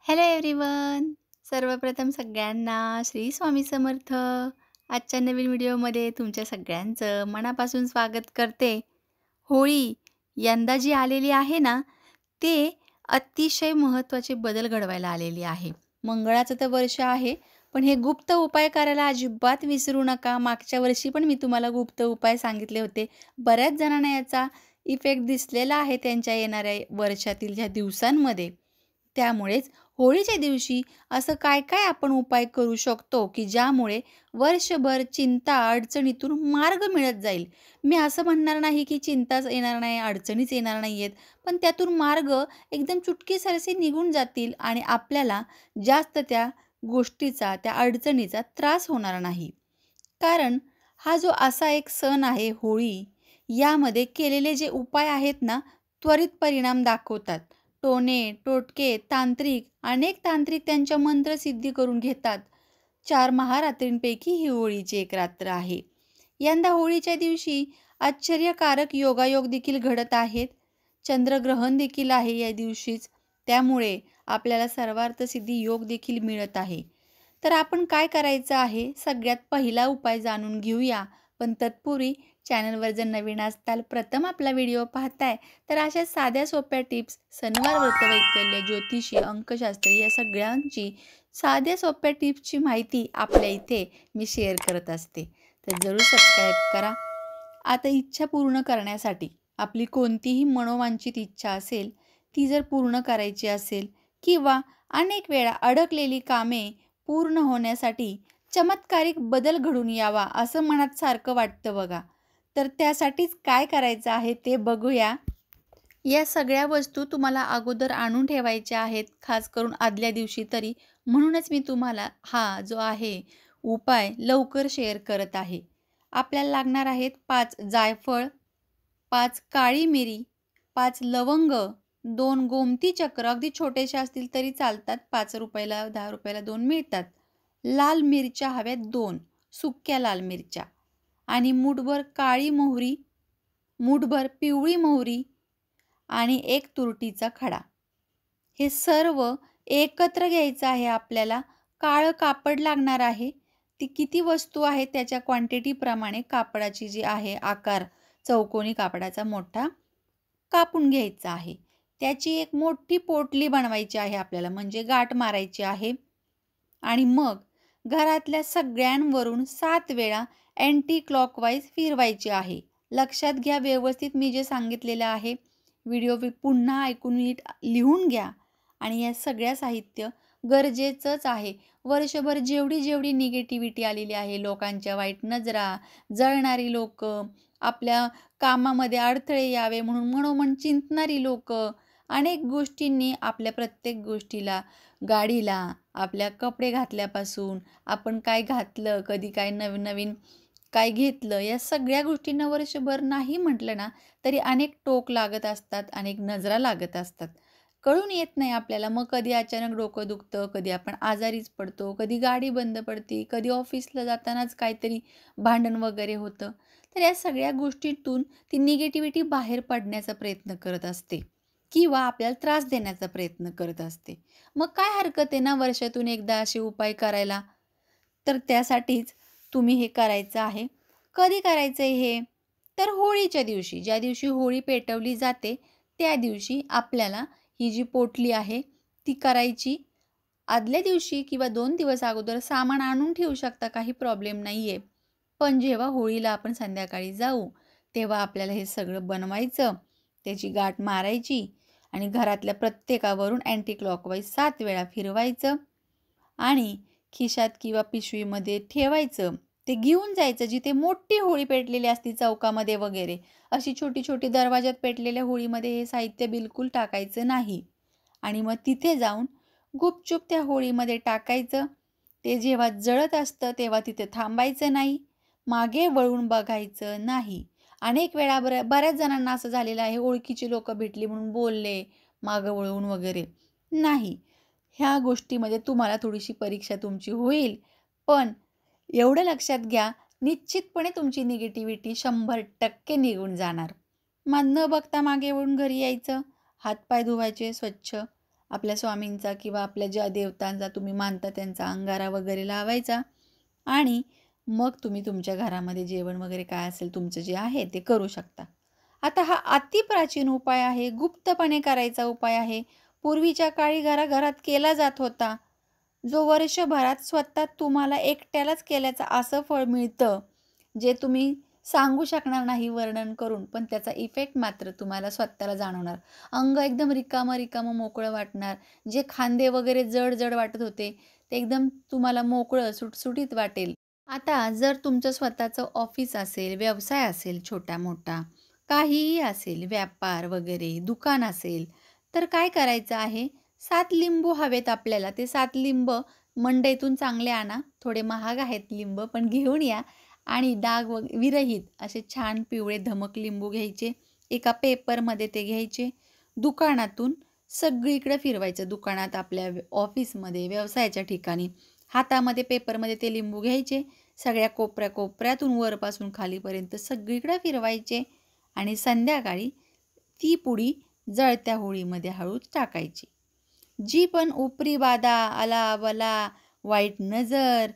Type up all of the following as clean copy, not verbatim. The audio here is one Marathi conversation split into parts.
Hello everyone. सर्वप्रथम सगळ्यांना श्री स्वामी समर्थ. आजच्या नवीन व्हिडिओमध्ये तुमच्या सगळ्यांचं मनापासून स्वागत करते. होळी यंदा जी आलेली आहे ना, ते अतिशय महत्त्वाचे बदल घडवायला आलेली आहे. मंगळाचं तर वर्ष आहे, पण हे गुप्त उपाय करायला अजिबात विसरू नका. मागच्या वर्षी पण मी तुम्हाला गुप्त उपाय सांगितले होते. बऱ्याच जणांना याचा इफेक्ट दिसलेला आहे त्यांच्या येणाऱ्या वर्षातील ह्या दिवसांमध्ये. त्यामुळेच होळीच्या दिवशी असं काय-काय आपण उपाय करू शकतो, की ज्यामुळे वर्षभर चिंता, अडचणीतून मार्ग मिळत जाईल. मी असं म्हणणार नाही, की चिंताच येणार नाही, अडचणीच येणार नाहीयेत, पण त्यातून मार्ग एकदम चुटकीसरसे निघून जातील आणि आपल्याला जास्त त्या गोष्टीचा, त्या अडचणीचा त्रास होणार नाही. कारण हा जो असा एक सण आहे होळी, यामध्ये केलेले जे उपाय आहेत ना, त्वरित परिणाम दाखवतात. टोणे, टोटके, तांत्रिक अनेक तांत्रिक त्यांच्या मंत्रसिद्धी करून घेतात. 4 महारात्रींपैकी ही होळीची एक रात्र आहे. यंदा होळीच्या दिवशी आश्चर्यकारक योगायोग देखील घडत आहेत. चंद्रग्रहण देखील आहे या दिवशीच. त्यामुळे आपल्याला सर्वार्थसिद्धी योग देखील मिळत आहे. तर आपण काय करायचं आहे, सगळ्यात पहिला उपाय जाणून घेऊया. पण तत्पूर्वी चॅनलवर जर नवीन असताल, प्रथम आपला व्हिडिओ पाहताय, तर अशा साध्या सोप्या टिप्स, सणवार व्रतवैकल्य, ज्योतिषी, अंकशास्त्र या सगळ्यांची साध्या सोप्या टिप्सची माहिती आपल्या इथे मी शेअर करत असते. तर जरूर सबस्क्राईब करा. आता इच्छा पूर्ण करण्यासाठी आपली कोणतीही मनोवांछित इच्छा असेल, ती जर पूर्ण करायची असेल किंवा अनेक वेळा अडकलेली कामे पूर्ण होण्यासाठी चमत्कारिक बदल घडून यावा असं मनात सारखं वाटतं बघा. तर त्यासाठीच काय करायचं आहे ते बघूया. या सगळ्या वस्तू तुम्हाला अगोदर आणून ठेवायच्या आहेत, खास करून आदल्या दिवशी तरी. म्हणूनच मी तुम्हाला हा जो आहे उपाय लवकर शेअर करत आहे. आपल्याला लागणार आहेत 5 जायफळ, 5 काळी मिरी, 5 लवंग, 2 गोमती चक्र, अगदी छोटेसे असतील तरी चालतात. ₹5 ₹10 2 मिळतात. लाल मिरच्या हव्यात 2, सुक्या लाल मिरच्या आणि मूठभर काळी मोहरी, मूठभर पिवळी मोहरी आणि 1 तुरटीचा खडा. हे सर्व एकत्र घ्यायचं आहे आपल्याला. काळं कापड लागणार आहे. ती किती वस्तू आहे त्याच्या क्वांटिटीप्रमाणे कापडाची जी आहे आकार चौकोनी कापडाचा मोठा कापून घ्यायचा आहे. त्याची एक मोठी पोटली बनवायची आहे आपल्याला, म्हणजे गाठ मारायची आहे. आणि मग घरातल्या सगळ्यांवरून 7 वेळा अँटी क्लॉकवाईज फिरवायची आहे. लक्षात घ्या व्यवस्थित मी जे सांगितलेलं आहे. व्हिडिओ पुन्हा ऐकून नीट लिहून घ्या. आणि हे सगळं साहित्य गरजेचंच आहे. वर्षभर जेवढी निगेटिव्हिटी आलेली आहे, लोकांच्या वाईट नजरा, जळणारी लोकं, आपल्या कामामध्ये अडथळे यावे म्हणून मनोमन चिंतणारी लोकं, अनेक गोष्टींनी आपल्या प्रत्येक गोष्टीला, गाडीला, आपल्या कपडे घातल्यापासून, आपण काय घातलं, कधी काय नवीन-नवीन काय घेतलं, या सगळ्या गोष्टींना वर्षभर नाही म्हटलं ना, तरी अनेक टोक लागत असतात, अनेक नजरा लागत असतात. कळून येत नाही आपल्याला. मग कधी अचानक डोकं दुखतं, कधी आपण आजारीच पडतो, कधी गाडी बंद पडते, कधी ऑफिसला जातानाच काहीतरी भांडण वगैरे होतं. तर या सगळ्या गोष्टीतून ती निगेटिव्हिटी बाहेर पडण्याचा प्रयत्न करत असते किंवा आपल्याला त्रास देण्याचा प्रयत्न करत असते. मग काय हरकत आहे ना वर्षातून एकदा असे उपाय करायला? तर त्यासाठीच तुम्ही हे करायचं आहे. कधी करायचं आहे हे? तर होळीच्या दिवशी, ज्या दिवशी होळी पेटवली जाते, त्या दिवशी आपल्याला ही जी पोटली आहे ती करायची. आदल्या दिवशी किंवा 2 दिवस अगोदर सामान आणून ठेवू शकता, काही प्रॉब्लेम नाही आहे. पण जेव्हा होळीला आपण संध्याकाळी जाऊ, तेव्हा आपल्याला हे सगळं बनवायचं, त्याची गाठ मारायची आणि घरातल्या प्रत्येकावरून अँटी क्लॉकवाईज 7 वेळा फिरवायचं आणि खिशात किंवा पिशवीमध्ये ठेवायचं. ते घेऊन जायचं जिथे मोठी होळी पेटलेली असते चौकामध्ये वगैरे. अशी छोटी-छोटी दरवाजात पेटलेल्या होळीमध्ये हे साहित्य बिलकुल टाकायचं नाही. आणि मग तिथे जाऊन गुपचूप त्या होळीमध्ये टाकायचं. ते जेव्हा जळत असतं तेव्हा तिथे थांबायचं नाही. मागे वळून बघायचं नाही. अनेक वेळा बऱ्याच जणांना असं झालेलं आहे, ओळखीची लोकं भेटली म्हणून बोलले, मागं वळून वगैरे. नाही. ह्या गोष्टीमध्ये तुम्हाला थोडीशी परीक्षा तुमची होईल. पण एवढं लक्षात घ्या, निश्चितपणे तुमची निगेटिव्हिटी 100% निघून जाणार. मग न बघता मागे वळून घरी यायचं, हातपाय धुवायचे स्वच्छ आपल्या स्वामींचा किंवा आपल्या ज्या देवतांचा तुम्ही मानता त्यांचा अंगारा वगैरे लावायचा आणि मग तुम्ही तुमच्या घरामध्ये जेवण वगैरे काय असेल तुमचं जे आहे ते करू शकता. आता हा अतिप्राचीन उपाय आहे, गुप्तपणे करायचा उपाय आहे. पूर्वीच्या काळी घराघरात केला जात होता. जो वर्षभरात स्वतः तुम्हाला एकट्यालाच केल्याचं असं फळ मिळतं, जे तुम्ही सांगू शकणार नाही वर्णन करून, पण त्याचा इफेक्ट मात्र तुम्हाला स्वतःला जाणवणार. अंग एकदम रिकामं-रिकामं मोकळं वाटणार. जे खांदे वगैरे जड-जड वाटत होते, ते एकदम तुम्हाला मोकळं, सुटसुटीत वाटेल. आता जर तुमचं स्वतःचं ऑफिस असेल, व्यवसाय असेल छोटा-मोठा, काहीही असेल, व्यापार वगैरे, दुकान असेल, तर काय करायचं आहे, 7 लिंबू हवेत आपल्याला. ते 7 लिंब मंडईतून चांगले आणा. थोडे महाग आहेत लिंब, पण घेऊन या आणि डाग विरहित असे छान पिवळे धमक लिंबू घ्यायचे. एका पेपरमध्ये ते घ्यायचे. दुकानातून सगळीकडे फिरवायचं. दुकानात, आपल्या ऑफिसमध्ये, व्यवसायाच्या ठिकाणी. हातामध्ये पेपरमध्ये ते लिंबू घ्यायचे. सगळ्या कोपऱ्या-कोपऱ्यातून वरपासून खालीपर्यंत सगळीकडे फिरवायचे आणि संध्याकाळी ती पुडी जळत्या होळीमध्ये हळूच टाकायची. जी पण उपरी बाधा, आला-बला, वाईट नजर,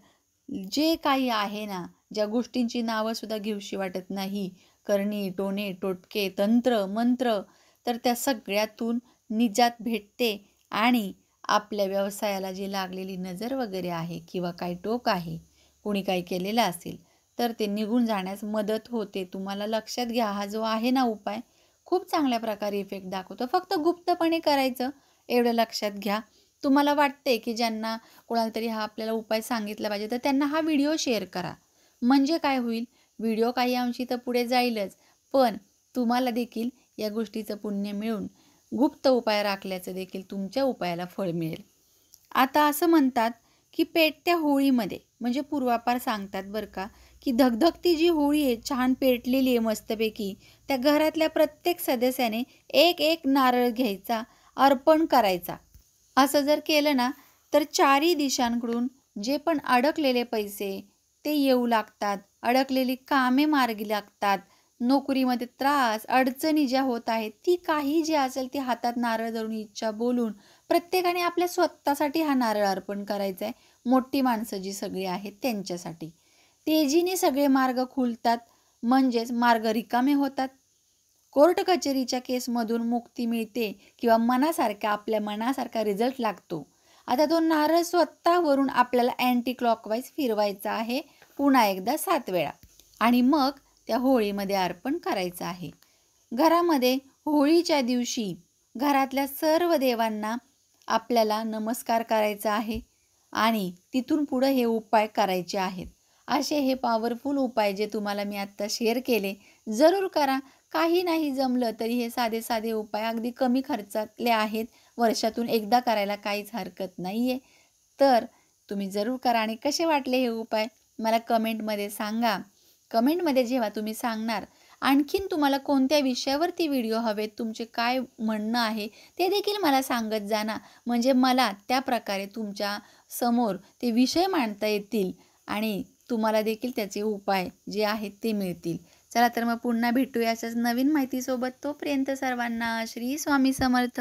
जे काही आहे ना, ज्या गोष्टींची नावंसुद्धा घेऊशी वाटत नाही, करणी, टोणे, टोटके, तंत्र, मंत्र, तर त्या सगळ्यातून निजात भेटते आणि आपल्या व्यवसायाला जी लागलेली नजर वगैरे आहे किंवा काही टोक आहे, कोणी काही केलेलं असेल, तर ते निघून जाण्यास मदत होते. तुम्हाला लक्षात घ्या, हा जो आहे ना उपाय, खूप चांगल्या प्रकारे इफेक्ट दाखवतो. फक्त गुप्तपणे करायचं, एवढं लक्षात घ्या. तुम्हाला वाटते की ज्यांना कोणाला तरी हा आपल्याला उपाय सांगितला पाहिजे, तर त्यांना हा व्हिडिओ शेअर करा. म्हणजे काय होईल, व्हिडिओ काही अंशी तर पुढे जाईलच, पण तुम्हाला देखील या गोष्टीचं पुण्य मिळून गुप्त उपाय राखल्याचं देखील तुमच्या उपायाला फळ मिळेल. आता असं म्हणतात की पेटत्या होळीमध्ये, म्हणजे पूर्वापार सांगतात बरं का, की धगधगती जी होळी आहे, छान पेटलेली आहे मस्तपैकी, त्या घरातल्या प्रत्येक सदस्याने एक एक नारळ घ्यायचा, अर्पण करायचा. असं जर केलं ना, तर चारी दिशांकडून जे पण अडकलेले पैसे ते येऊ लागतात, अडकलेली कामे मार्गी लागतात, नोकरीमध्ये त्रास, अडचणी ज्या होत आहेत, ती काही जी असेल ती हातात नारळ धरून इच्छा बोलून प्रत्येकाने आपल्या स्वतःसाठी हा नारळ अर्पण करायचा आहे. मोठी माणसं जी सगळी आहेत त्यांच्यासाठी. तेजीने सगळे मार्ग खुलतात, म्हणजेच मार्ग रिकामे होतात. कोर्ट कचेरीच्या केसमधून मुक्ती मिळते किंवा आपल्या मनासारखा रिझल्ट लागतो. आता तो नारळ स्वतःवरून आपल्याला अँटी क्लॉकवाईज फिरवायचा आहे पुन्हा एकदा 7 वेळा आणि मग त्या होळीमध्ये अर्पण करायचं आहे. घरामध्ये होळीच्या दिवशी घरातल्या सर्व देवांना आपल्याला नमस्कार करायचा आहे आणि तिथून पुढे हे उपाय करायचे आहेत. असे हे पॉवरफुल उपाय जे तुम्हाला मी आत्ता शेअर केले, जरूर करा. काही नाही जमलं तरी हे साधे साधे उपाय अगदी कमी खर्चातले आहेत. वर्षातून एकदा करायला काहीच हरकत नाही आहे. तर तुम्ही जरूर करा आणि कसे वाटले हे उपाय मला कमेंटमध्ये सांगा. कमेंटमध्ये जेव्हा तुम्ही सांगणार, आणखीन तुम्हाला कोणत्या विषयावरती व्हिडिओ हवेत, तुमचे काय म्हणणं आहे ते देखील मला सांगत जा ना. म्हणजे मला त्या प्रकारे तुमच्या समोर ते विषय मांडता येतील आणि तुम्हाला देखील त्याचे उपाय जे आहेत ते मिळतील. चला तर मग पुन्हा भेटूया अशाच नवीन माहितीसोबत. तोपर्यंत सर्वांना श्री स्वामी समर्थ.